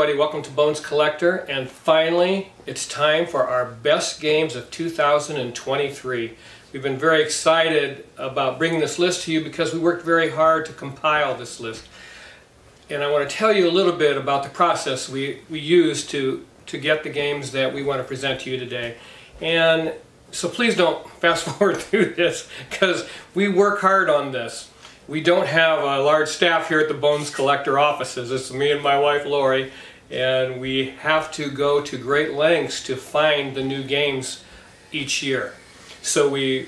everybody, welcome to Bones Collector, and finally it's time for our best games of 2023. We've been very excited about bringing this list to you because we worked very hard to compile this list. And I want to tell you a little bit about the process we used to get the games that we want to present to you today. And so please don't fast forward through this because we work hard on this. We don't have a large staff here at the Bones Collector offices. It's me and my wife Lori, and we have to go to great lengths to find the new games each year. So we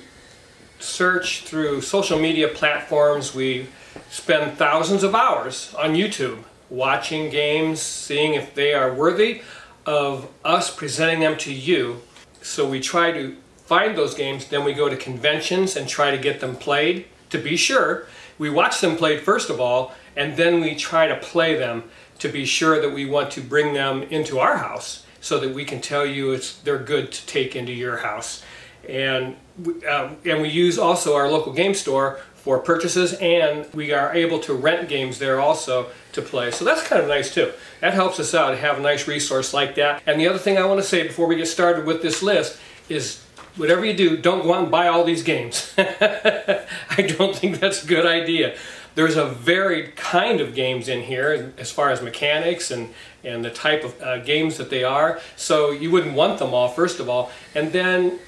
search through social media platforms. We spend thousands of hours on YouTube watching games, seeing if they are worthy of us presenting them to you. So we try to find those games, then we go to conventions and try to get them played to be sure. We watch them played first of all, and then we try to play them to be sure that we want to bring them into our house so that we can tell you they're good to take into your house. And we use also our local game store for purchases, and we are able to rent games there also to play. So that's kind of nice too. That helps us out to have a nice resource like that. And the other thing I want to say before we get started with this list is whatever you do, don't go out and buy all these games. I don't think that's a good idea. There's a varied kind of games in here as far as mechanics and the type of games that they are. So you wouldn't want them all, first of all. And then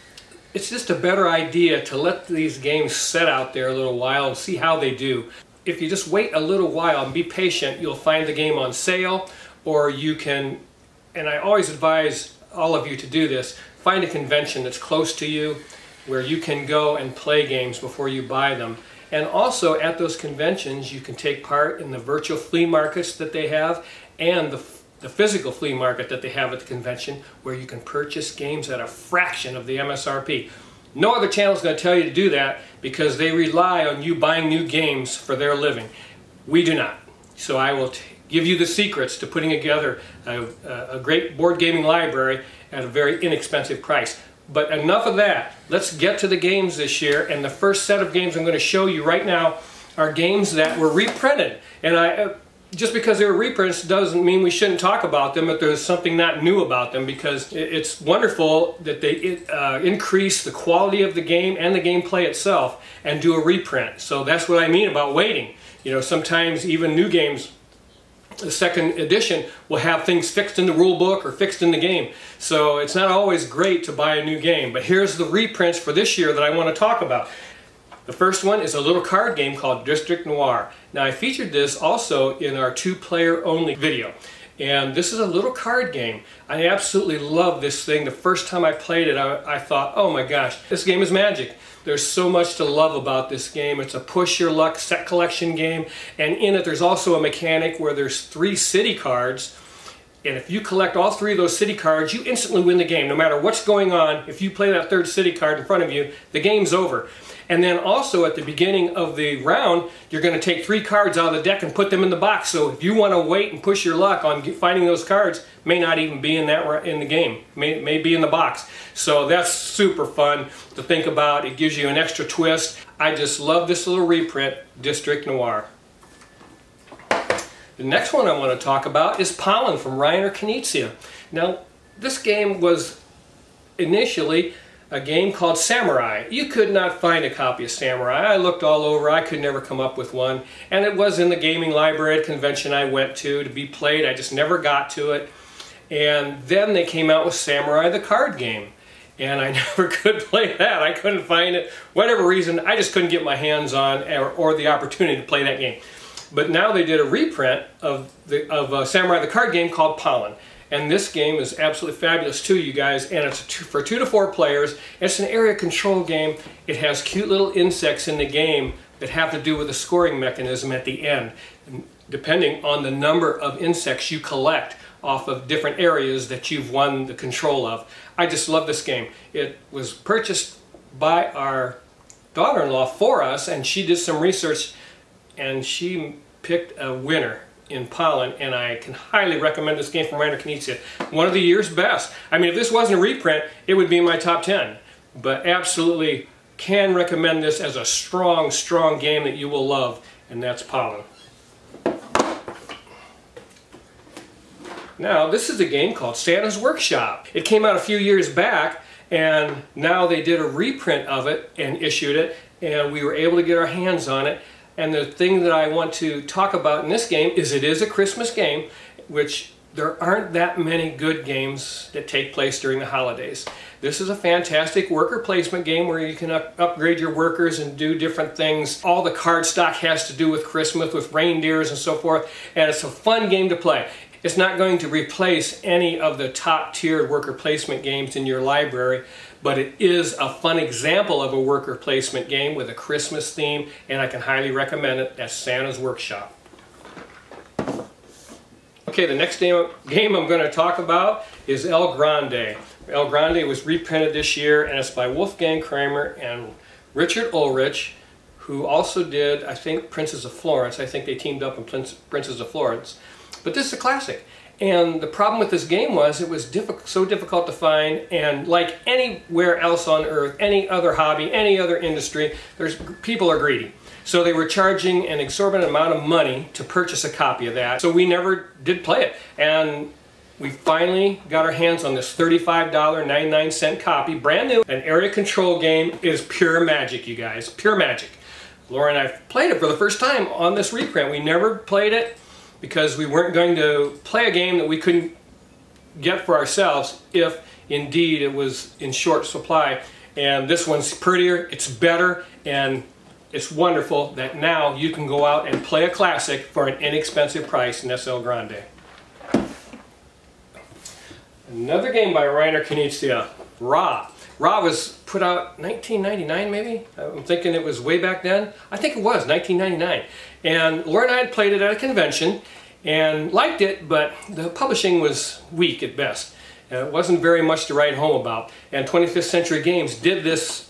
it's just a better idea to let these games set out there a little while and see how they do. If you just wait a little while and be patient, you'll find the game on sale, or you can, and I always advise all of you to do this, find a convention that's close to you where you can go and play games before you buy them. And also at those conventions you can take part in the virtual flea markets that they have and the physical flea market that they have at the convention, where you can purchase games at a fraction of the MSRP. No other channel is going to tell you to do that because they rely on you buying new games for their living. We do not. So I will give you the secrets to putting together a great board gaming library at a very inexpensive price. But enough of that. Let's get to the games this year, and the first set of games I'm going to show you right now are games that were reprinted. And just because they were reprints doesn't mean we shouldn't talk about them, but there's something not new about them, because it's wonderful that they increase the quality of the game and the gameplay itself and do a reprint. So that's what I mean about waiting. You know, sometimes even new games, the second edition will have things fixed in the rule book or fixed in the game. So it's not always great to buy a new game. But here's the reprints for this year that I want to talk about. The first one is a little card game called District Noir. Now I featured this also in our 2-player only video. And this is a little card game. I absolutely love this thing. The first time I played it, I thought, oh my gosh, this game is magic. There's so much to love about this game. It's a push your luck set collection game, and in it there's also a mechanic where there's 3 city cards, and if you collect all 3 of those city cards, you instantly win the game. No matter what's going on, if you play that 3rd city card in front of you, the game's over. And then also at the beginning of the round, you're going to take 3 cards out of the deck and put them in the box. So if you want to wait and push your luck on finding those cards, may not even be in the game, may be in the box. So that's super fun to think about. It gives you an extra twist. I just love this little reprint, District Noir. The next one I want to talk about is Pollen from Reiner Knizia. Now, this game was initially a game called Samurai. You could not find a copy of Samurai. I looked all over. I could never come up with one. And it was in the gaming library at convention I went to be played. I just never got to it. And then they came out with Samurai the card game. And I never could play that. I couldn't find it. Whatever reason, I just couldn't get my hands on or the opportunity to play that game. But now they did a reprint of Samurai the card game called Pollen. And this game is absolutely fabulous too, you guys, and it's for 2 to 4 players. It's an area control game. It has cute little insects in the game that have to do with the scoring mechanism at the end, depending on the number of insects you collect off of different areas that you've won the control of. I just love this game. It was purchased by our daughter-in-law for us, and she did some research and she picked a winner in Pollen, and I can highly recommend this game from Reiner Knizia. One of the year's best. I mean, if this wasn't a reprint, it would be in my top 10. But absolutely can recommend this as a strong, strong game that you will love, and that's Pollen. Now, this is a game called Santa's Workshop. It came out a few years back, and now they did a reprint of it and issued it, and we were able to get our hands on it. And the thing that I want to talk about in this game is it is a Christmas game, which there aren't that many good games that take place during the holidays. This is a fantastic worker placement game where you can upgrade your workers and do different things. All the card stock has to do with Christmas, with reindeers and so forth, and it's a fun game to play. It's not going to replace any of the top-tiered worker placement games in your library, but it is a fun example of a worker placement game with a Christmas theme, and I can highly recommend it. That's Santa's Workshop. Okay, the next game I'm going to talk about is El Grande. El Grande was reprinted this year, and it's by Wolfgang Kramer and Richard Ulrich, who also did, I think, Princes of Florence. I think they teamed up in Princes of Florence. But this is a classic. And the problem with this game was it was so difficult to find, and like anywhere else on earth, any other hobby, any other industry, people are greedy. So they were charging an exorbitant amount of money to purchase a copy of that. So we never did play it. And we finally got our hands on this $35.99 copy, brand new. An area control game is pure magic, you guys, pure magic. Laura and I played it for the first time on this reprint. We never played it because we weren't going to play a game that we couldn't get for ourselves if indeed it was in short supply. And this one's prettier, it's better, and it's wonderful that now you can go out and play a classic for an inexpensive price, and that's El Grande. Another game by Reiner Knizia, Ra. Ra was put out 1999 maybe? I'm thinking it was way back then. I think it was 1999. And Laura and I had played it at a convention and liked it, but the publishing was weak at best. It wasn't very much to write home about. And 25th Century Games did this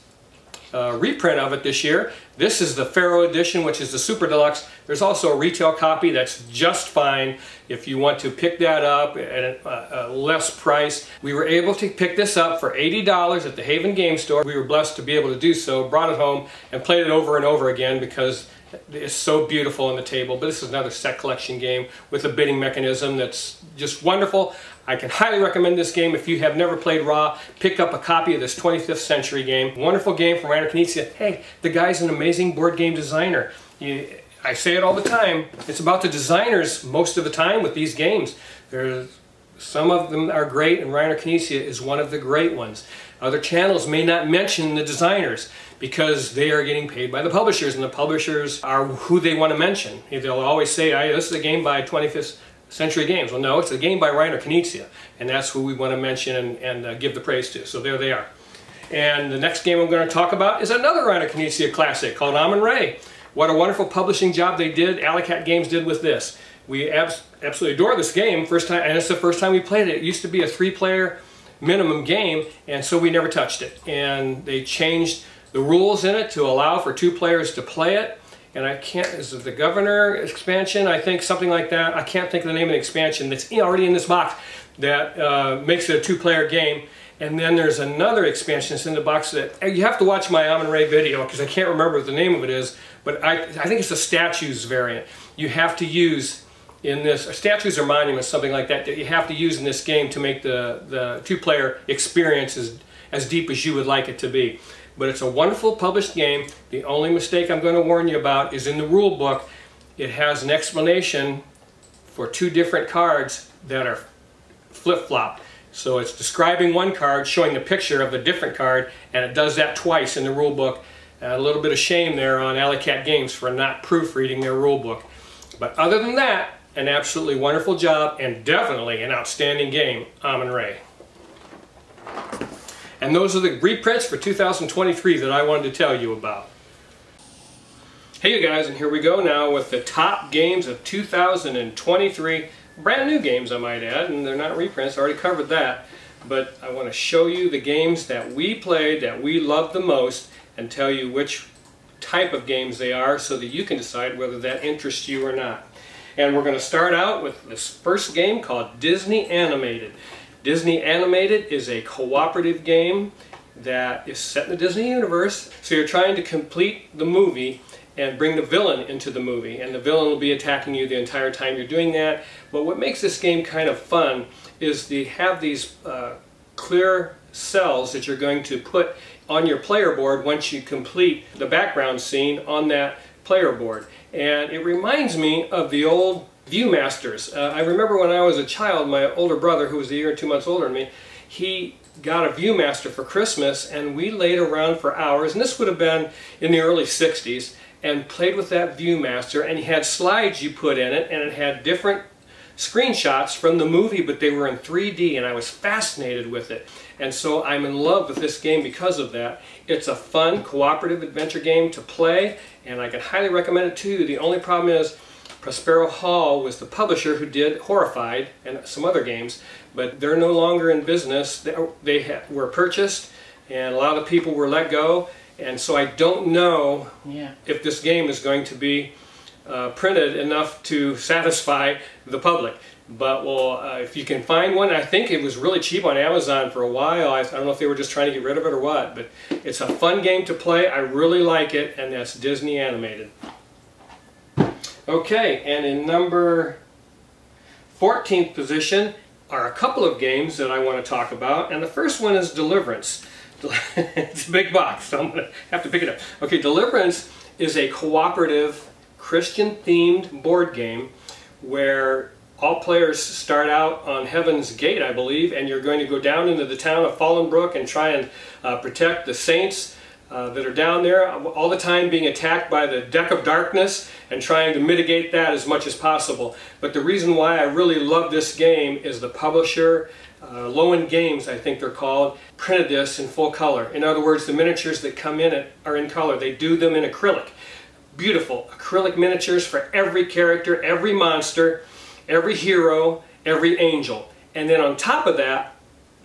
reprint of it this year. This is the Pharaoh edition, which is the Super Deluxe. There's also a retail copy that's just fine if you want to pick that up at a less price. We were able to pick this up for $80 at the Haven Game Store. We were blessed to be able to do so, brought it home, and played it over and over again because it's so beautiful on the table. But this is another set collection game with a bidding mechanism that's just wonderful. I can highly recommend this game. If you have never played Ra, pick up a copy of this 25th Century game. Wonderful game from Reiner Knizia. Hey, the guy's an amazing board game designer. I say it all the time. It's about the designers most of the time with these games. Some of them are great, and Reiner Knizia is one of the great ones. Other channels may not mention the designers because they are getting paid by the publishers, and the publishers are who they want to mention. They'll always say, this is a game by 25th Century Games. Well, no, it's a game by Reiner Knizia, and that's who we want to mention and give the praise to. So there they are. And the next game I'm going to talk about is another Reiner Knizia classic called Amun-re. What a wonderful publishing job they did, Alley-Cat Games did with this. We absolutely adore this game, first time, and it's the first time we played it. It used to be a 3-player minimum game, and so we never touched it. And they changed the rules in it to allow for 2 players to play it. And I can't, is it the Governor expansion? I think something like that. I can't think of the name of the expansion that's already in this box that makes it a 2-player game. And then there's another expansion that's in the box that, you have to watch my Amun-re video because I can't remember what the name of it is, but I think it's a statues variant. You have to use in this, statues or monuments, something like that, that you have to use in this game to make the 2-player experience as deep as you would like it to be. But it's a wonderful published game. The only mistake I'm going to warn you about is in the rule book. It has an explanation for 2 different cards that are flip-flopped. So it's describing one card, showing the picture of a different card, and it does that twice in the rule book. A little bit of shame there on Alley-Cat Games for not proofreading their rule book. But other than that, an absolutely wonderful job and definitely an outstanding game, Amun-re. And those are the reprints for 2023 that I wanted to tell you about. Hey you guys, and here we go now with the top games of 2023. Brand new games, I might add, and they're not reprints, I already covered that. But I want to show you the games that we played, that we loved the most, and tell you which type of games they are so that you can decide whether that interests you or not. And we're going to start out with this first game called Disney Animated. Disney Animated is a cooperative game that is set in the Disney universe. So you're trying to complete the movie, and bring the villain into the movie, and the villain will be attacking you the entire time you're doing that. But what makes this game kind of fun is they have these clear cells that you're going to put on your player board once you complete the background scene on that player board. And it reminds me of the old Viewmasters. I remember when I was a child, my older brother, who was a year and 2 months older than me, he got a Viewmaster for Christmas, and we laid around for hours, and this would have been in the early 60s, and played with that Viewmaster, and he had slides you put in it, and it had different screenshots from the movie, but they were in 3D, and I was fascinated with it. And so I'm in love with this game because of that. It's a fun, cooperative adventure game to play, and I can highly recommend it to you. The only problem is Prospero Hall was the publisher who did Horrified and some other games, but they're no longer in business. They were purchased, and a lot of people were let go, and so I don't know if this game is going to be printed enough to satisfy the public. But well, if you can find one, I think it was really cheap on Amazon for a while. I don't know if they were just trying to get rid of it or what, but it's a fun game to play. I really like it, and that's Disney animated. Okay, and in number 14th position are a couple of games that I want to talk about, and the first one is Deliverance. It's a big box, so I'm going to have to pick it up. Okay, Deliverance is a cooperative Christian-themed board game where all players start out on Heaven's Gate, I believe, and you're going to go down into the town of Fallen Brook and try and protect the saints that are down there, all the time being attacked by the Deck of Darkness and trying to mitigate that as much as possible. But the reason why I really love this game is the publisher, Lowen Games, I think they're called, printed this in full color. In other words, the miniatures that come in it are in color. They do them in acrylic. Beautiful acrylic miniatures for every character, every monster, every hero, every angel. And then on top of that,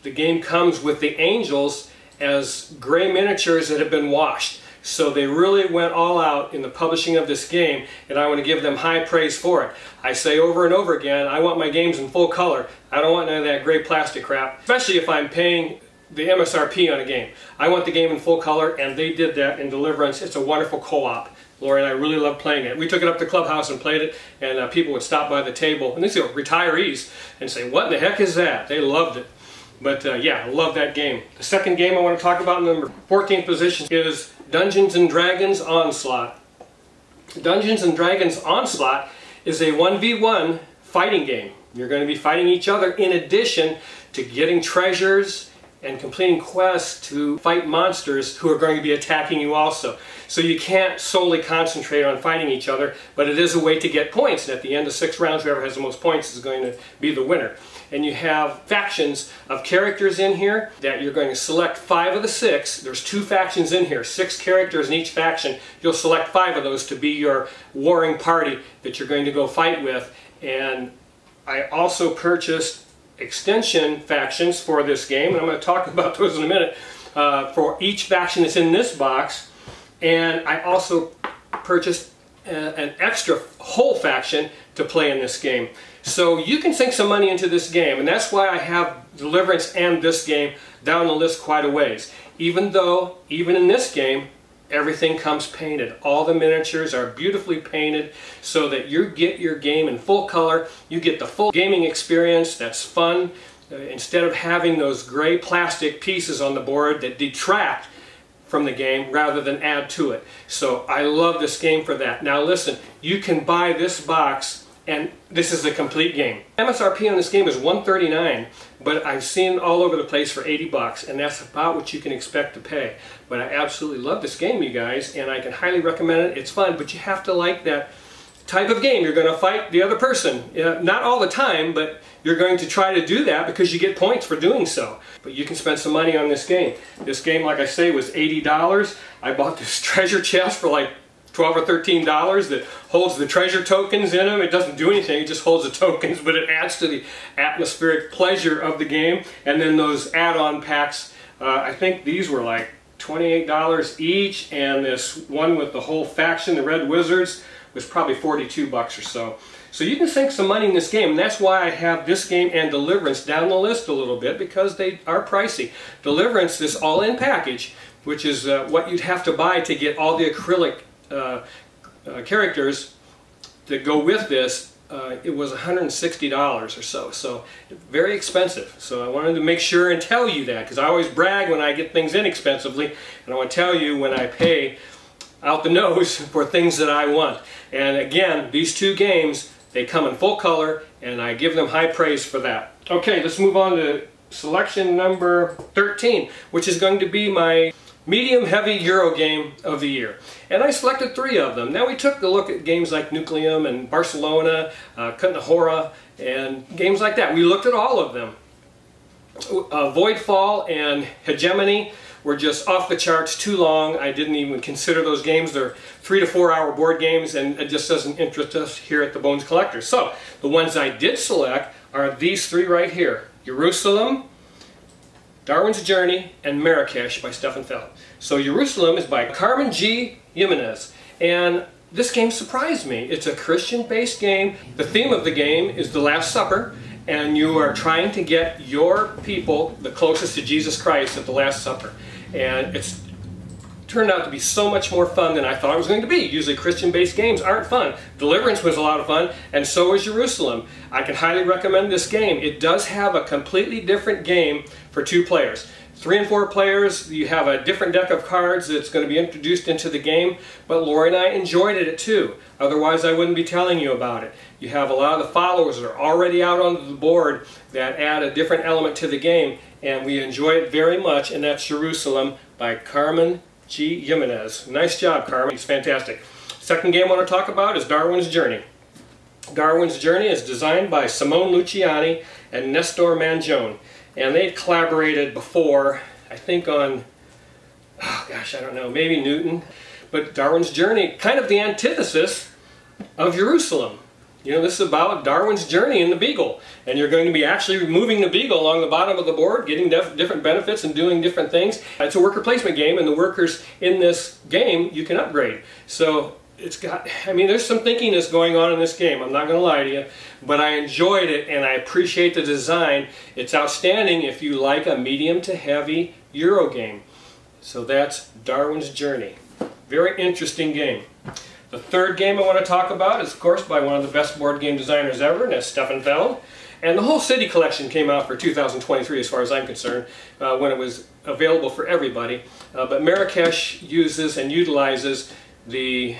the game comes with the angels as gray miniatures that have been washed. So they really went all out in the publishing of this game, and I want to give them high praise for it. I say over and over again, I want my games in full color. I don't want none of that gray plastic crap, especially if I'm paying the MSRP on a game. I want the game in full color, and they did that in Deliverance. It's a wonderful co-op. Lori and I really love playing it. We took it up to Clubhouse and played it, and people would stop by the table, and these are retirees, and say, what in the heck is that? They loved it. But yeah, I love that game. The second game I want to talk about in number 14th position is Dungeons & Dragons Onslaught. Dungeons & Dragons Onslaught is a 1v1 fighting game. You're going to be fighting each other in addition to getting treasures and completing quests to fight monsters who are going to be attacking you also. So you can't solely concentrate on fighting each other, but it is a way to get points. And at the end of 6 rounds, whoever has the most points is going to be the winner. And you have factions of characters in here that you're going to select 5 of the 6. There's 2 factions in here, 6 characters in each faction. You'll select 5 of those to be your warring party that you're going to go fight with. And I also purchased extension factions for this game, and I'm going to talk about those in a minute, for each faction that's in this box. And I also purchased an extra whole faction to play in this game. So you can sink some money into this game, and that's why I have Deliverance and this game down the list quite a ways. Even though, even in this game, everything comes painted. All the miniatures are beautifully painted so that you get your game in full color. You get the full gaming experience that's fun, instead of having those gray plastic pieces on the board that detract from the game rather than add to it. So I love this game for that. Now listen, you can buy this box and this is a complete game. MSRP on this game is $139, but I've seen it all over the place for 80 bucks, and that's about what you can expect to pay. But I absolutely love this game, you guys, and I can highly recommend it. It's fun, but you have to like that type of game. You're going to fight the other person. Not all the time, but you're going to try to do that because you get points for doing so. But you can spend some money on this game. This game, like I say, was $80. I bought this treasure chest for like $12 or $13 that holds the treasure tokens in them. It doesn't do anything, it just holds the tokens, but it adds to the atmospheric pleasure of the game. And then those add-on packs, I think these were like $28 each, and this one with the whole faction, the Red Wizards, was probably 42 bucks or so. So you can sink some money in this game, and that's why I have this game and Deliverance down the list a little bit, because they are pricey. Deliverance, this all-in package, which is what you'd have to buy to get all the acrylic characters that go with this, it was $160 or so. So very expensive. So I wanted to make sure and tell you that, because I always brag when I get things inexpensively, and I want to tell you when I pay out the nose for things that I want. And again, these two games, they come in full color, and I give them high praise for that. Okay, let's move on to selection number 13, which is going to be my medium-heavy Euro game of the year. And I selected 3 of them. Now we took a look at games like Nucleum and Barcelona, Kutnahora, and games like that. We looked at all of them. Voidfall and Hegemony were just off the charts, too long. I didn't even consider those games. They're 3 to 4 hour board games, and it just doesn't interest us here at the Bones Collector. So the ones I did select are these 3 right here: Jerusalem, Darwin's Journey, and Marrakesh by Stefan Feld. So Jerusalem is by Carmen G. Jimenez, and this game surprised me. It's a Christian-based game. The theme of the game is the Last Supper, and you are trying to get your people the closest to Jesus Christ at the Last Supper. And it's turned out to be so much more fun than I thought it was going to be. Usually Christian-based games aren't fun. Deliverance was a lot of fun, and so was Jerusalem. I can highly recommend this game. It does have a completely different game for 2 players. 3 and 4 players, you have a different deck of cards that's going to be introduced into the game, but Lori and I enjoyed it too. Otherwise I wouldn't be telling you about it. You have a lot of the followers that are already out on the board that add a different element to the game, and we enjoy it very much, and that's Jerusalem by Carmen G. Jimenez. Nice job, Carmen. It's fantastic. Second game I want to talk about is Darwin's Journey. Darwin's Journey is designed by Simone Luciani and Nestor Mangione. And they collaborated before, I think on, oh gosh, I don't know, maybe Newton. But Darwin's Journey, kind of the antithesis of Jerusalem. You know, this is about Darwin's journey in the Beagle. And you're going to be actually moving the Beagle along the bottom of the board, getting different benefits and doing different things. It's a worker placement game, and the workers in this game you can upgrade. So it's got, I mean, there's some thinkiness going on in this game, I'm not going to lie to you, but I enjoyed it and I appreciate the design. It's outstanding if you like a medium to heavy Euro game. So that's Darwin's Journey. Very interesting game. The third game I want to talk about is, of course, by one of the best board game designers ever, and that's Stefan Feld. And the whole City collection came out for 2023 as far as I'm concerned, when it was available for everybody. But Marrakesh uses and utilizes the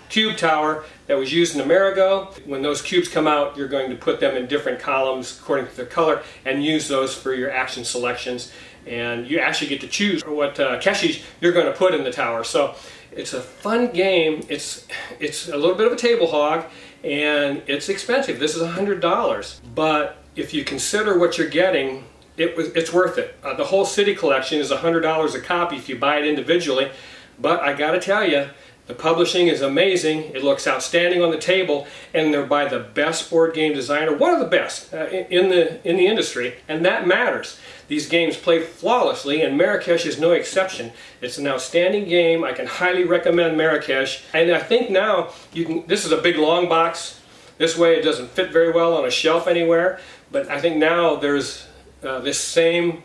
cube tower that was used in Amerigo. When those cubes come out, you're going to put them in different columns according to their color and use those for your action selections. And you actually get to choose what keshish you're going to put in the tower. So it's a fun game. It's a little bit of a table hog, and it's expensive. This is $100. But if you consider what you're getting, it's worth it. The whole City collection is $100 a copy if you buy it individually. But I got to tell you, the publishing is amazing. It looks outstanding on the table, and they're by the best board game designer, one of the best in the industry, and that matters. These games play flawlessly, and Marrakesh is no exception. It's an outstanding game. I can highly recommend Marrakesh, and I think now you can. This is a big long box. This way it doesn't fit very well on a shelf anywhere, but I think now there's this same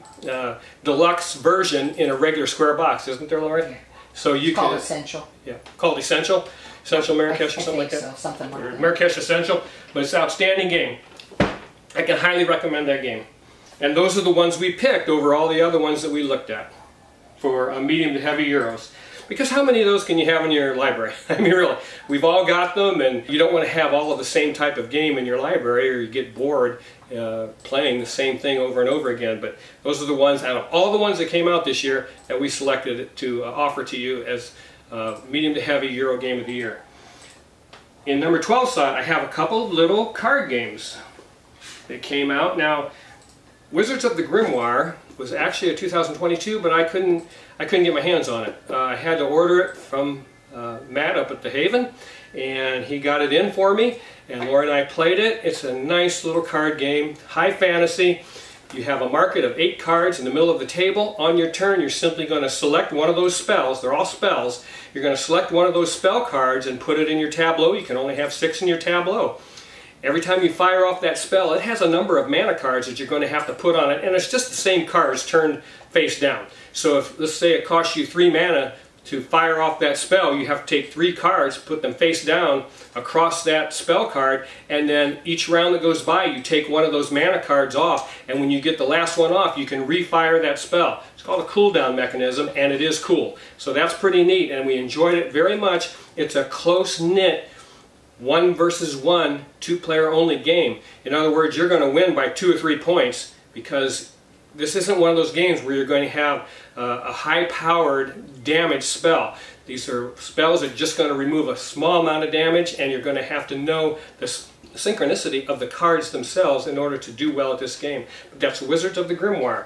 deluxe version in a regular square box, isn't there, Lori? So you called Essential. Yeah, called Essential. Essential Marrakesh or something like that. So, something like that. Marrakesh Essential, but it's an outstanding game. I can highly recommend that game. And those are the ones we picked over all the other ones that we looked at for medium to heavy Euros. Because how many of those can you have in your library? I mean, really, we've all got them, and you don't want to have all of the same type of game in your library, or you get bored playing the same thing over and over again. But those are the ones, out of all the ones that came out this year, that we selected to offer to you as medium to heavy Euro game of the year. In number 12 slot, I have a couple little card games that came out. Now, Wizards of the Grimoire was actually a 2022, but I couldn't get my hands on it. I had to order it from Matt up at the Haven, and he got it in for me, and Laura and I played it. It's a nice little card game, high fantasy. You have a market of 8 cards in the middle of the table. On your turn, you're simply going to select one of those spells. They're all spells. You're going to select one of those spell cards and put it in your tableau. You can only have 6 in your tableau. Every time you fire off that spell, it has a number of mana cards that you're going to have to put on it, and it's just the same cards turned face down. So if, let's say, it costs you 3 mana to fire off that spell, you have to take 3 cards, put them face down across that spell card, and then each round that goes by you take one of those mana cards off, and when you get the last one off you can refire that spell. It's called a cooldown mechanism, and it is cool. So that's pretty neat, and we enjoyed it very much. It's a close-knit 1 versus 1, 2-player only game. In other words, you're going to win by 2 or 3 points, because this isn't one of those games where you're going to have a high-powered damage spell. These are spells that are just going to remove a small amount of damage, and you're going to have to know the synchronicity of the cards themselves in order to do well at this game. But that's Wizards of the Grimoire.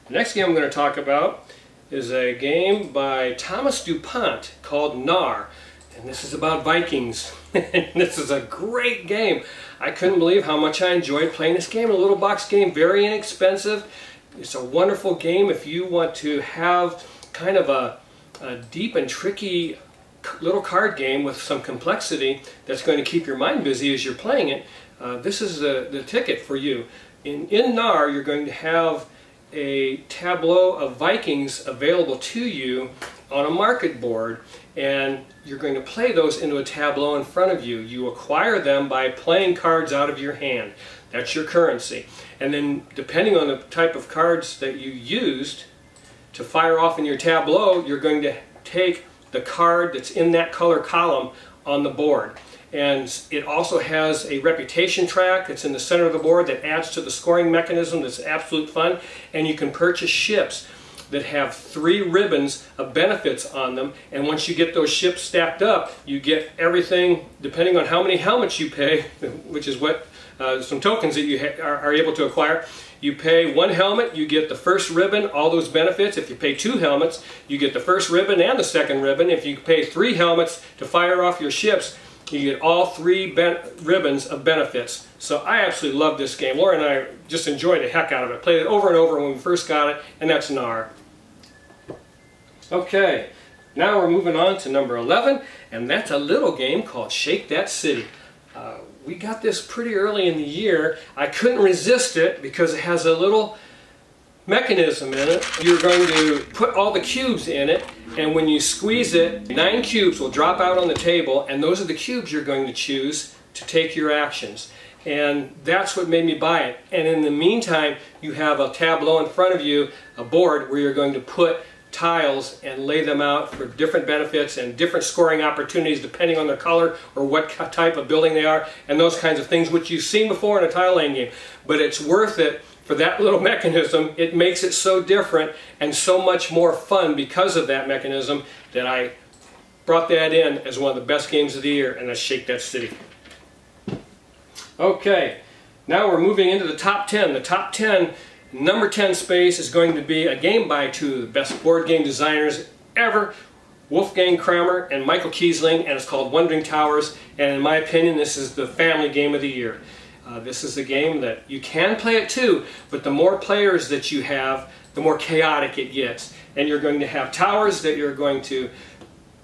The next game I'm going to talk about is a game by Thomas DuPont called Nar. And this is about Vikings. And this is a great game. I couldn't believe how much I enjoyed playing this game. A little box game, very inexpensive. It's a wonderful game if you want to have kind of a deep and tricky little card game with some complexity that's going to keep your mind busy as you're playing it. This is the ticket for you. In Nar, you're going to have a tableau of Vikings available to you on a market board, and you're going to play those into a tableau in front of you. You acquire them by playing cards out of your hand. That's your currency. And then depending on the type of cards that you used to fire off in your tableau, you're going to take the card that's in that color column on the board. And it also has a reputation track that's in the center of the board that adds to the scoring mechanism. That's absolute fun. And you can purchase ships that have 3 ribbons of benefits on them, and once you get those ships stacked up, you get everything depending on how many helmets you pay, which is what some tokens that you are able to acquire. You pay 1 helmet, you get the first ribbon, all those benefits. If you pay 2 helmets, you get the first ribbon and the second ribbon. If you pay 3 helmets to fire off your ships, you get all 3 ribbons of benefits. So I absolutely love this game. Laura and I just enjoyed the heck out of it. Played it over and over when we first got it, and that's Nar. Okay, now we're moving on to number 11, and that's a little game called Shake That City. We got this pretty early in the year. I couldn't resist it because it has a little mechanism in it. You're going to put all the cubes in it, and when you squeeze it, 9 cubes will drop out on the table, and those are the cubes you're going to choose to take your actions. And that's what made me buy it. And in the meantime, you have a tableau in front of you, a board where you're going to put tiles and lay them out for different benefits and different scoring opportunities depending on their color or what type of building they are, and those kinds of things which you've seen before in a tile laying game. But it's worth it for that little mechanism. It makes it so different and so much more fun because of that mechanism that I brought that in as one of the best games of the year, and that's Shake That City. Okay, now we're moving into the top 10. The top 10, number 10 space is going to be a game by 2 of the best board game designers ever, Wolfgang Kramer and Michael Kiesling, and it's called Wandering Towers, and in my opinion this is the family game of the year. This is a game that you can play at 2, but the more players that you have, the more chaotic it gets. And you're going to have towers that you're going to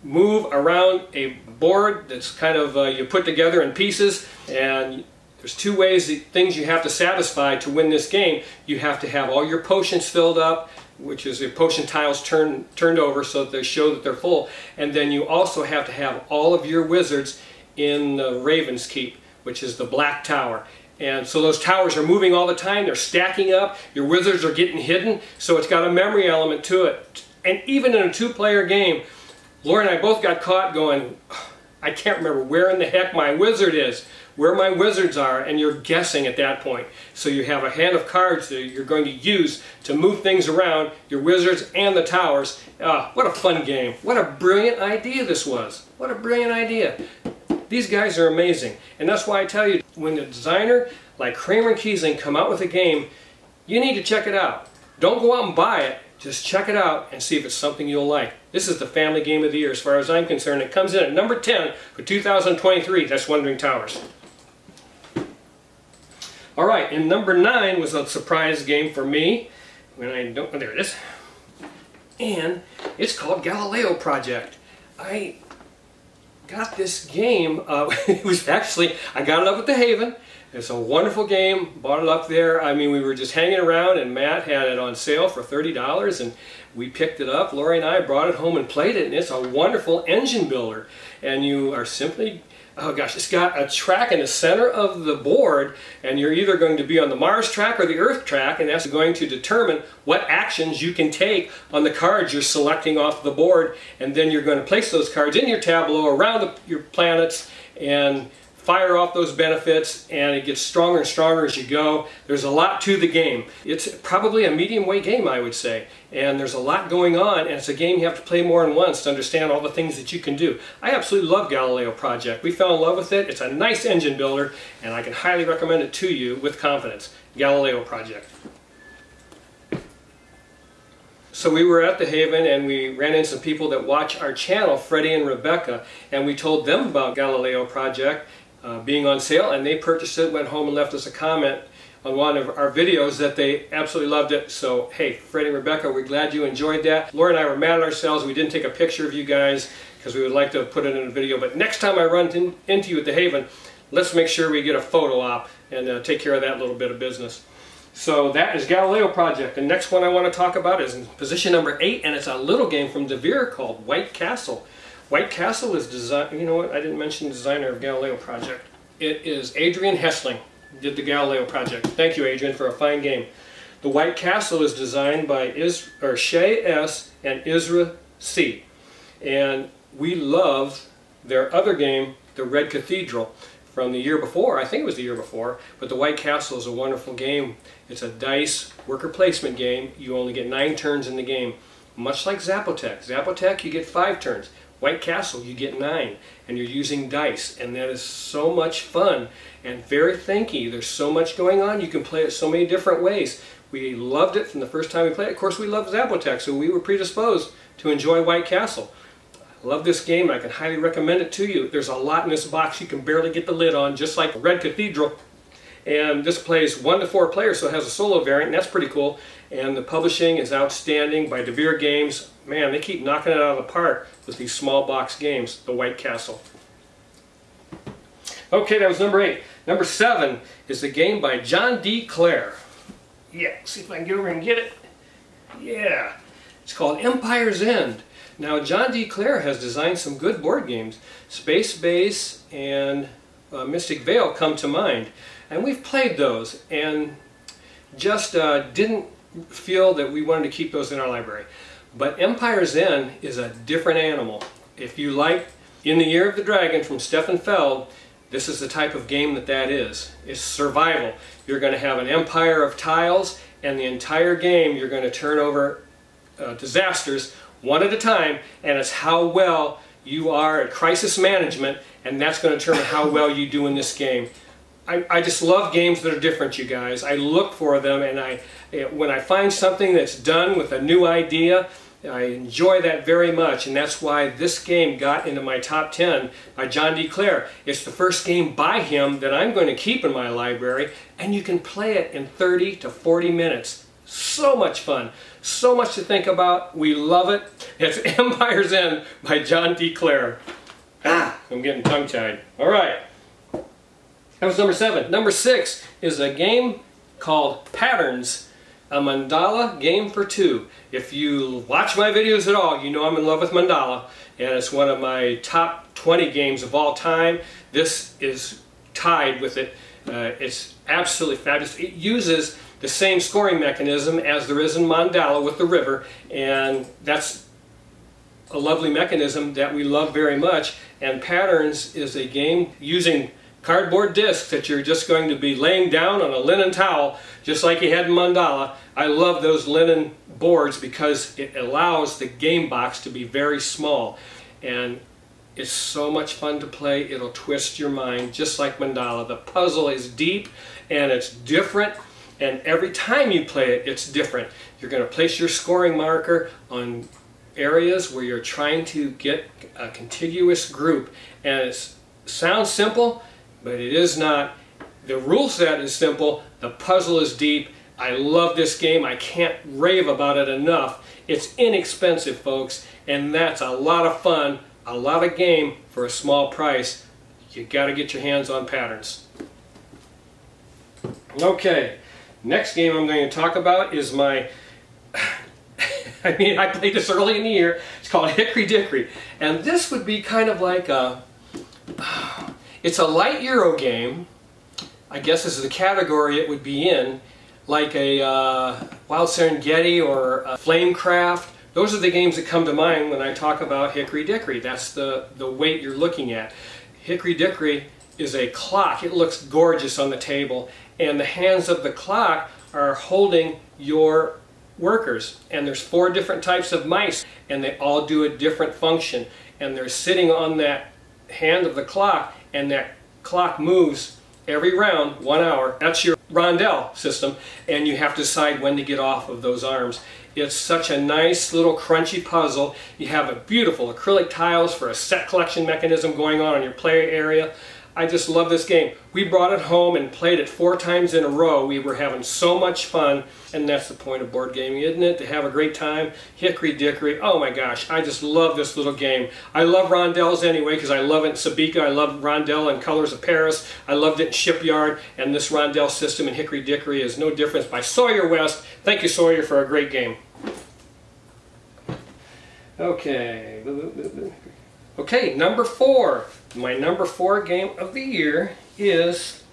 move around a board that's kind of you put together in pieces, and there's 2 things you have to satisfy to win this game. You have to have all your potions filled up, which is the potion tiles turned over so that they show that they're full, and then you also have to have all of your wizards in the Raven's Keep, which is the black tower. And so those towers are moving all the time, they're stacking up, your wizards are getting hidden, so it's got a memory element to it. And even in a 2-player game, Laura and I both got caught going, I can't remember where in the heck my wizard is, where my wizards are, and you're guessing at that point. So you have a hand of cards that you're going to use to move things around, your wizards and the towers. What a fun game. What a brilliant idea this was. What a brilliant idea. These guys are amazing. And that's why I tell you, when a designer like Kramer and Kiesling come out with a game, you need to check it out. Don't go out and buy it. Just check it out and see if it's something you'll like. This is the family game of the year as far as I'm concerned. It comes in at number 10 for 2023. That's Wandering Towers. Alright, and number 9 was a surprise game for me. When I don't, there it is. And it's called Galileo Project. I got this game, it was actually, I got it up at the Haven. It's a wonderful game, bought it up there. I mean, we were just hanging around and Matt had it on sale for $30, and We picked it up, Lori and I brought it home and played it, and it's a wonderful engine builder. And you are simply, oh gosh, it's got a track in the center of the board, and you're either going to be on the Mars track or the Earth track, and that's going to determine what actions you can take on the cards you're selecting off the board, and then you're going to place those cards in your tableau around your planets and fire off those benefits, and it gets stronger and stronger as you go. There's a lot to the game. It's probably a medium weight game, I would say, and there's a lot going on, and it's a game you have to play more than once to understand all the things that you can do. I absolutely love Galileo Project. We fell in love with it. It's a nice engine builder, and I can highly recommend it to you with confidence. Galileo Project. So we were at the Haven and we ran into some people that watch our channel, Freddie and Rebecca, and we told them about Galileo Project being on sale, and they purchased it, went home and left us a comment on one of our videos that they absolutely loved it. So hey, Freddie and Rebecca, we're glad you enjoyed that. Laura and I were mad at ourselves we didn't take a picture of you guys because we would like to put it in a video, but next time I run into you at the Haven, let's make sure we get a photo op and take care of that little bit of business. So that is Galileo Project. The next one I want to talk about is in position number 8, and it's a little game from Devere called White Castle. White Castle is designed, you know what, I didn't mention the designer of Galileo Project. It is Adrian Hessling, did the Galileo Project. Thank you, Adrian, for a fine game. The White Castle is designed by Shay S. and Isra C. And we love their other game, the Red Cathedral, from the year before. I think it was the year before, but the White Castle is a wonderful game. It's a dice worker placement game. You only get 9 turns in the game, much like Zapotec. Zapotec, you get 5 turns. White Castle, you get 9, and you're using dice, and that is so much fun and very thinky. There's so much going on. You can play it so many different ways. We loved it from the first time we played it. Of course, we loved Zapotec, so we were predisposed to enjoy White Castle. I love this game. I can highly recommend it to you. There's a lot in this box. You can barely get the lid on, just like Red Cathedral. And this plays 1 to 4 players, so it has a solo variant, and that's pretty cool. And the publishing is outstanding by Devere Games. Man, they keep knocking it out of the park with these small box games, the White Castle. Okay, that was number 8. Number 7 is a game by John D. Clare. Yeah, see if I can get over and get it. Yeah, it's called Empire's End. Now, John D. Clare has designed some good board games. Space Base and Mystic Vale come to mind. And we've played those and just didn't feel that we wanted to keep those in our library. But Empire's End is a different animal. If you like In the Year of the Dragon from Stefan Feld, this is the type of game that is. It's survival. You're going to have an empire of tiles, and the entire game you're going to turn over disasters one at a time, and it's how well you are at crisis management, and that's going to determine how well you do in this game. I just love games that are different, you guys. I look for them, and when I find something that's done with a new idea, I enjoy that very much, and that's why this game got into my top 10 by John D. Clare. It's the first game by him that I'm going to keep in my library, and you can play it in 30 to 40 minutes. So much fun. So much to think about. We love it. It's Empire's End by John D. Clare. I'm getting tongue-tied. All right. That was number 7. Number 6 is a game called Patterns, a mandala game for 2. If you watch my videos at all, you know I'm in love with mandala, and it's one of my top 20 games of all time. This is tied with it. It's absolutely fabulous. It uses the same scoring mechanism as there is in mandala with the river, and that's a lovely mechanism that we love very much. And Patterns is a game using cardboard discs that you're just going to be laying down on a linen towel, just like you had in mandala. I love those linen boards because it allows the game box to be very small, and it's so much fun to play. It'll twist your mind just like mandala. The puzzle is deep and it's different, and every time you play it, it's different. You're going to place your scoring marker on areas where you're trying to get a contiguous group, and it sounds simple, but it is not. The rule set is simple, the puzzle is deep. I love this game. I can't rave about it enough. It's inexpensive, folks, and that's a lot of fun, a lot of game for a small price. You got to get your hands on Patterns. Okay, next game I'm going to talk about is my I mean, I played this early in the year. It's called Hickory Dickory. And this would be kind of like a... It's a light Euro game. I guess this is the category it would be in. Like a Wild Serengeti or a Flamecraft. Those are the games that come to mind when I talk about Hickory Dickory. That's the weight you're looking at. Hickory Dickory is a clock. It looks gorgeous on the table. And the hands of the clock are holding your workers. And there's 4 different types of mice. And they all do a different function. And they're sitting on that hand of the clock. And that clock moves every round, 1 hour. That's your rondelle system. And you have to decide when to get off of those arms. It's such a nice little crunchy puzzle. You have a beautiful acrylic tiles for a set collection mechanism going on in your play area. I just love this game. We brought it home and played it 4 times in a row. We were having so much fun, and that's the point of board gaming, isn't it? To have a great time. Hickory Dickory, oh my gosh, I just love this little game. I love rondelles anyway because I love it in Sabika. I love rondelle in Colors of Paris. I loved it in Shipyard, and this rondelle system in Hickory Dickory is no difference. By Sawyer West. Thank you, Sawyer, for a great game. Okay. Okay, number 4. My number 4 game of the year is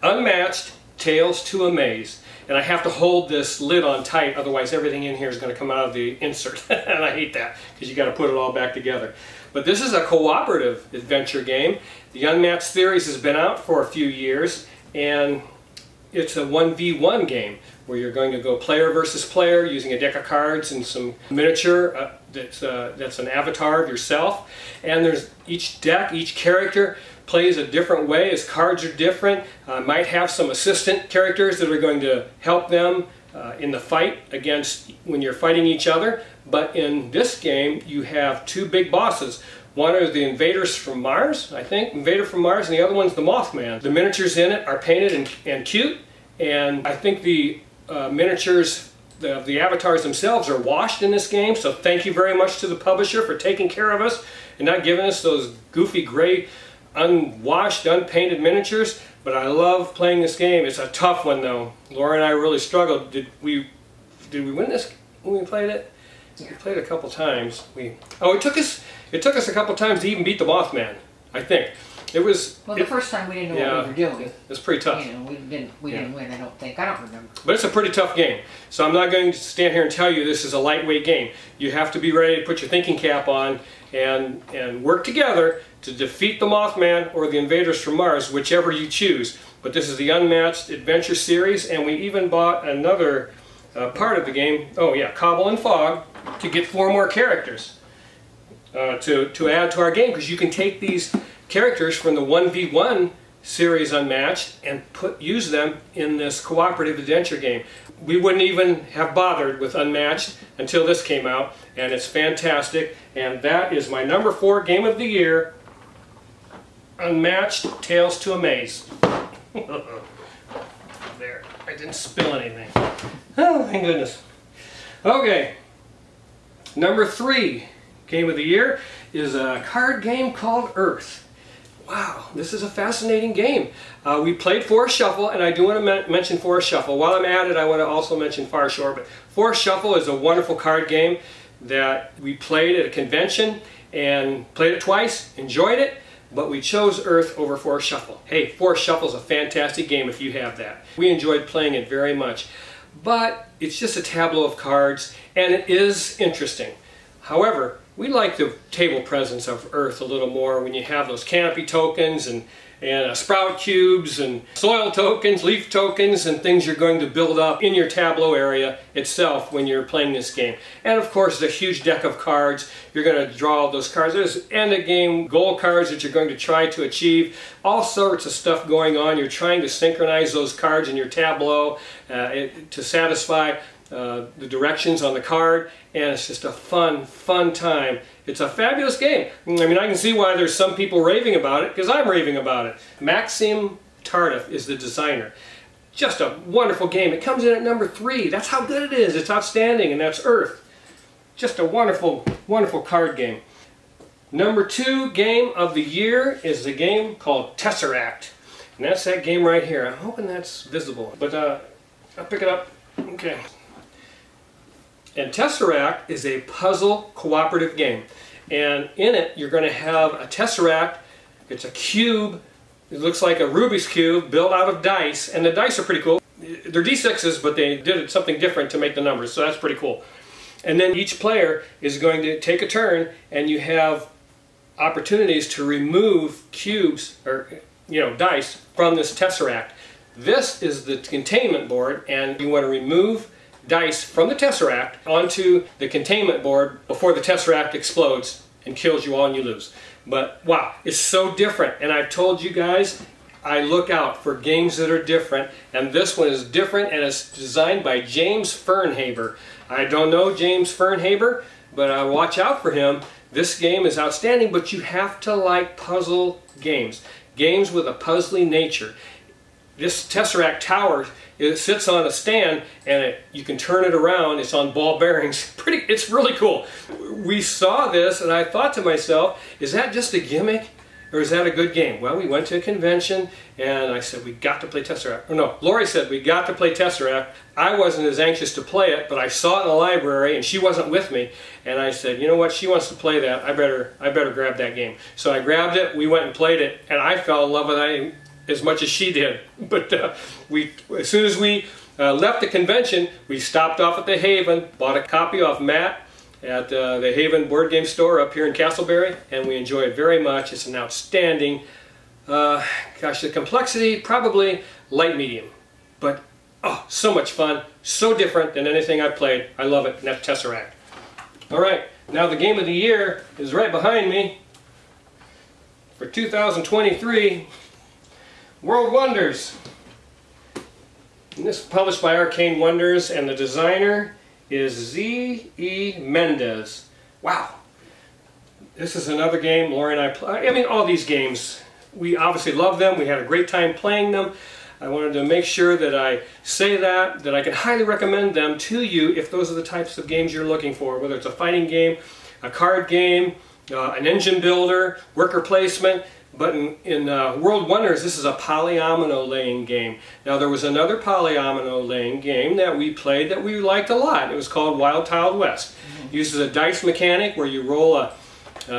Unmatched Tales to Amaze. And I have to hold this lid on tight, otherwise everything in here is going to come out of the insert. And I hate that, because you got to put it all back together. But this is a cooperative adventure game. The Unmatched series has been out for a few years, and it's a 1v1 game where you're going to go player versus player using a deck of cards and some miniature that's an avatar of yourself. And there's each deck, each character plays a different way. His cards are different. Might have some assistant characters that are going to help them in the fight against when you're fighting each other. But in this game, you have 2 big bosses. One is the Invaders from Mars, I think, Invader from Mars, and the other one's the Mothman. The miniatures in it are painted and cute, and I think the miniatures of the avatars themselves are washed in this game, so thank you very much to the publisher for taking care of us and not giving us those goofy gray, unwashed, unpainted miniatures. But I love playing this game. It's a tough one though. Laura and I really struggled. Did we win this when we played it? Yeah. We played it a couple times. It took us a couple times to even beat the Mothman, I think. Well, the first time we didn't know what we were doing. It's pretty tough. You know, we didn't win, I don't think. I don't remember. But it's a pretty tough game. So I'm not going to stand here and tell you this is a lightweight game. You have to be ready to put your thinking cap on and work together to defeat the Mothman or the Invaders from Mars, whichever you choose. But this is the Unmatched Adventure series, and we even bought another part of the game, Cobble and Fog, to get 4 more characters to add to our game, because you can take these characters from the 1v1 series Unmatched and use them in this cooperative adventure game. We wouldn't even have bothered with Unmatched until this came out, and it's fantastic. And that is my number 4 game of the year, Unmatched Tales to Amaze. There, I didn't spill anything. Oh, thank goodness. Okay, number 3 game of the year is a card game called Earth. Wow, this is a fascinating game. We played Forest Shuffle, and I do want to mention Forest Shuffle. While I'm at it, I want to also mention Far Shore. But Forest Shuffle is a wonderful card game that we played at a convention and played it twice, enjoyed it, but we chose Earth over Forest Shuffle. Hey, Forest Shuffle is a fantastic game if you have that. We enjoyed playing it very much. But it's just a tableau of cards, and it is interesting. However, we like the table presence of Earth a little more when you have those canopy tokens and sprout cubes and soil tokens, leaf tokens, and things you're going to build up in your tableau area itself when you're playing this game. And of course, the huge deck of cards. You're going to draw all those cards. There's end of game goal cards that you're going to try to achieve. All sorts of stuff going on. You're trying to synchronize those cards in your tableau to satisfy the directions on the card, and it's just a fun time. It's a fabulous game. I mean, I can see why there's some people raving about it, because I'm raving about it. Maxim Tardif is the designer. Just a wonderful game. It comes in at number 3. That's how good it is. It's outstanding, and that's Earth. Just a wonderful, wonderful card game. Number 2 game of the year is a game called Tesseract. And that's that game right here. I'm hoping that's visible. But I'll pick it up. Okay. And Tesseract is a puzzle cooperative game. And in it, you're going to have a Tesseract. It's a cube. It looks like a Rubik's Cube built out of dice. And the dice are pretty cool. They're D6s, but they did something different to make the numbers. So that's pretty cool. And then each player is going to take a turn, and you have opportunities to remove cubes, or dice, from this Tesseract. This is the containment board, and you want to remove dice from the Tesseract onto the containment board before the Tesseract explodes and kills you all and you lose. But wow, it's so different, and I've told you guys I look out for games that are different, and this one is different, and it's designed by James Fernhaber. I don't know James Fernhaber, but I watch out for him. This game is outstanding, but you have to like puzzle games. Games with a puzzly nature. This Tesseract tower, it sits on a stand, and you can turn it around. It's on ball bearings. It's really cool. We saw this, and I thought to myself, is that just a gimmick, or is that a good game? Well, we went to a convention, and I said, we got to play Tesseract. Or no, Lori said, we got to play Tesseract. I wasn't as anxious to play it, but I saw it in the library, and she wasn't with me. And I said, you know what, she wants to play that. I better grab that game. So I grabbed it, we went and played it, and I fell in love with it as much as she did. But as soon as we left the convention, we stopped off at the Haven, bought a copy off Matt at the Haven board game store up here in Castleberry, and we enjoy it very much. It's an outstanding, gosh, the complexity, probably light medium, but oh, so much fun, so different than anything I've played. I love it, and that's Tesseract. All right, now the game of the year is right behind me for 2023, World Wonders. And this is published by Arcane Wonders, and the designer is Z.E. Mendez. Wow. This is another game Lori and I play. I mean, all these games, we obviously love them. We had a great time playing them. I wanted to make sure that I say that I can highly recommend them to you if those are the types of games you're looking for, whether it's a fighting game, a card game, an engine builder, worker placement. But in World Wonders, this is a polyomino laying game. Now, there was another polyomino laying game that we played that we liked a lot. It was called Wild Tiled West. It uses a dice mechanic where you roll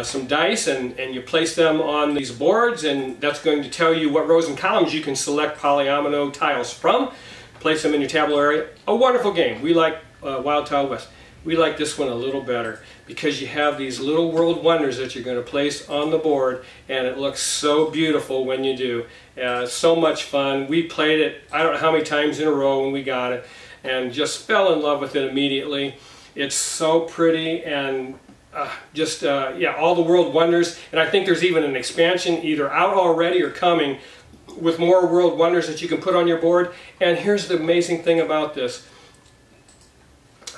some dice and you place them on these boards, and that's going to tell you what rows and columns you can select polyomino tiles from. Place them in your tableau area. A wonderful game. We like Wild Tiled West. We like this one a little better because you have these little world wonders that you're going to place on the board, and it looks so beautiful when you do. So much fun. We played it I don't know how many times in a row when we got it, and just fell in love with it immediately. It's so pretty, and yeah, all the world wonders. And I think there's even an expansion either out already or coming with more world wonders that you can put on your board. And here's the amazing thing about this.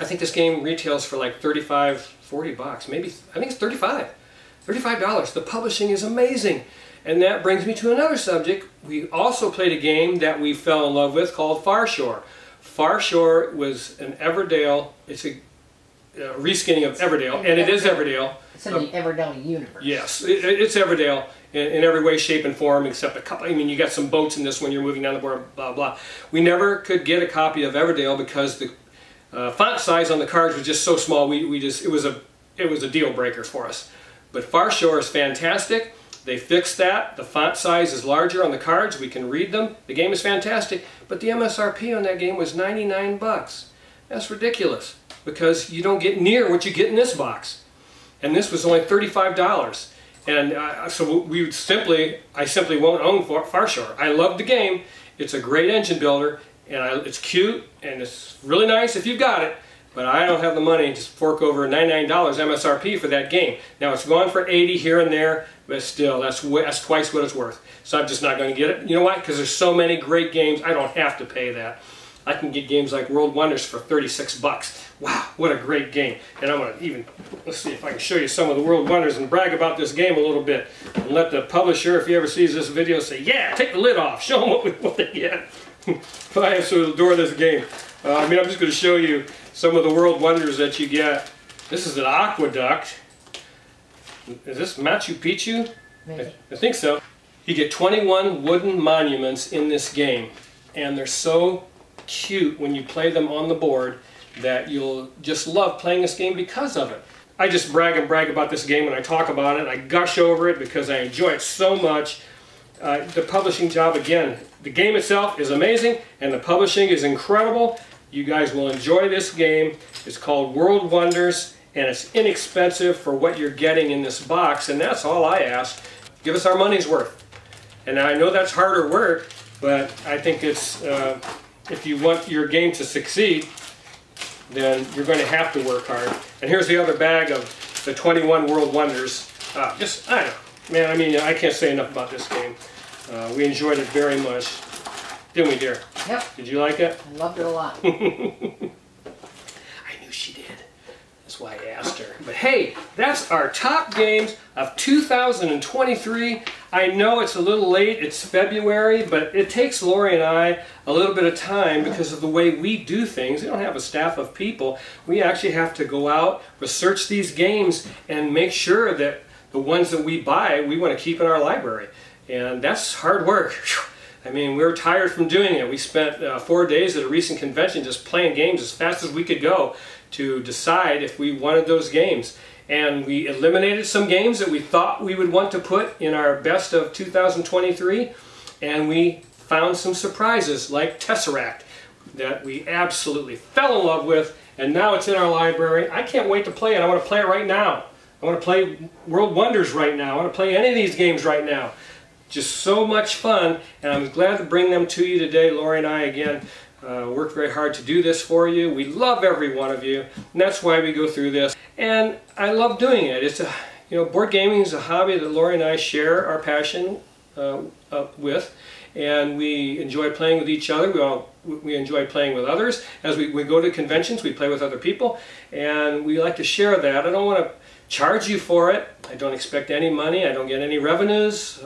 I think this game retails for like 35, 40 bucks, maybe, I think it's $35. The publishing is amazing. And that brings me to another subject. We also played a game that we fell in love with called Far Shore. Far Shore was an Everdale, it's a reskinning of Everdale, and it is Everdale. It's in the Everdale universe. Yes, it's Everdale in every way, shape, and form, except a couple. I mean, you got some boats in this when you're moving down the board, blah, blah. We never could get a copy of Everdale because the font size on the cards was just so small. It was a deal breaker for us. But Far Shore is fantastic. They fixed that. The font size is larger on the cards. We can read them. The game is fantastic. But the MSRP on that game was 99 bucks. That's ridiculous because you don't get near what you get in this box. And this was only $35. And so I simply won't own Far Shore. I love the game. It's a great engine builder. And it's cute, and it's really nice if you've got it, but I don't have the money to fork over $99 MSRP for that game. Now, it's gone for $80 here and there, but still, that's twice what it's worth. So I'm just not going to get it. You know why? Because there's so many great games, I don't have to pay that. I can get games like World Wonders for 36 bucks. Wow, what a great game. And I'm going to even, let's see if I can show you some of the World Wonders and brag about this game a little bit. And let the publisher, if he ever sees this video, say, yeah, take the lid off. Show them what they get. I absolutely adore this game. I mean, I'm just going to show you some of the world wonders that you get. This is an aqueduct. Is this Machu Picchu? Maybe. I think so. You get 21 wooden monuments in this game, and they're so cute when you play them on the board that you'll just love playing this game because of it. I just brag about this game when I talk about it. I gush over it because I enjoy it so much. The publishing job, again, the game itself is amazing and the publishing is incredible. You guys will enjoy this game. It's called World Wonders and it's inexpensive for what you're getting in this box, and that's all I ask. Give us our money's worth. And I know that's harder work, but I think it's, if you want your game to succeed, then you're going to have to work hard. And here's the other bag of the 21 World Wonders. I don't know. Man, I mean, I can't say enough about this game. We enjoyed it very much. Didn't we, dear? Yep. Did you like it? I loved it a lot. I knew she did. That's why I asked her. But hey, that's our top games of 2023. I know it's a little late, it's February, but it takes Lori and I a little bit of time because of the way we do things. We don't have a staff of people. We actually have to go out, research these games, and make sure that the ones that we buy, we want to keep in our library. And that's hard work. I mean, we were tired from doing it. We spent 4 days at a recent convention just playing games as fast as we could go to decide if we wanted those games. And we eliminated some games that we thought we would want to put in our best of 2023. And we found some surprises like Tesseract that we absolutely fell in love with. And now it's in our library. I can't wait to play it. I want to play it right now. I want to play World Wonders right now. I want to play any of these games right now. Just so much fun, and I'm glad to bring them to you today. Lori and I, again, worked very hard to do this for you. We love every one of you, and that's why we go through this. And I love doing it. It's a, board gaming is a hobby that Lori and I share our passion with, and we enjoy playing with each other. We enjoy playing with others. As we go to conventions, we play with other people, and we like to share that. I don't want to charge you for it. I don't expect any money. I don't get any revenues.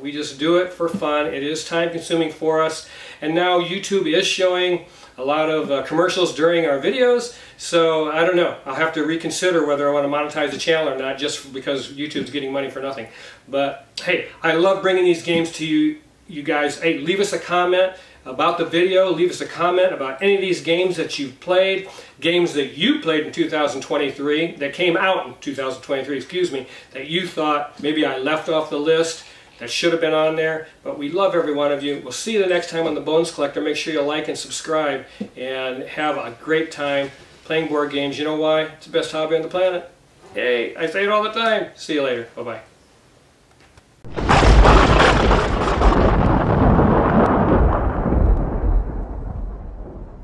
We just do it for fun. It is time consuming for us. And now YouTube is showing a lot of commercials during our videos. So I don't know. I'll have to reconsider whether I want to monetize the channel or not, just because YouTube's getting money for nothing. But hey, I love bringing these games to you guys. Hey, leave us a comment about the video. Leave us a comment about any of these games that you've played, games that you played in 2023, that came out in 2023, excuse me, that you thought maybe I left off the list, that should have been on there. But we love every one of you. We'll see you the next time on The Bones Collector. Make sure you like and subscribe and have a great time playing board games. You know why? It's the best hobby on the planet. Hey, I say it all the time. See you later. Bye-bye.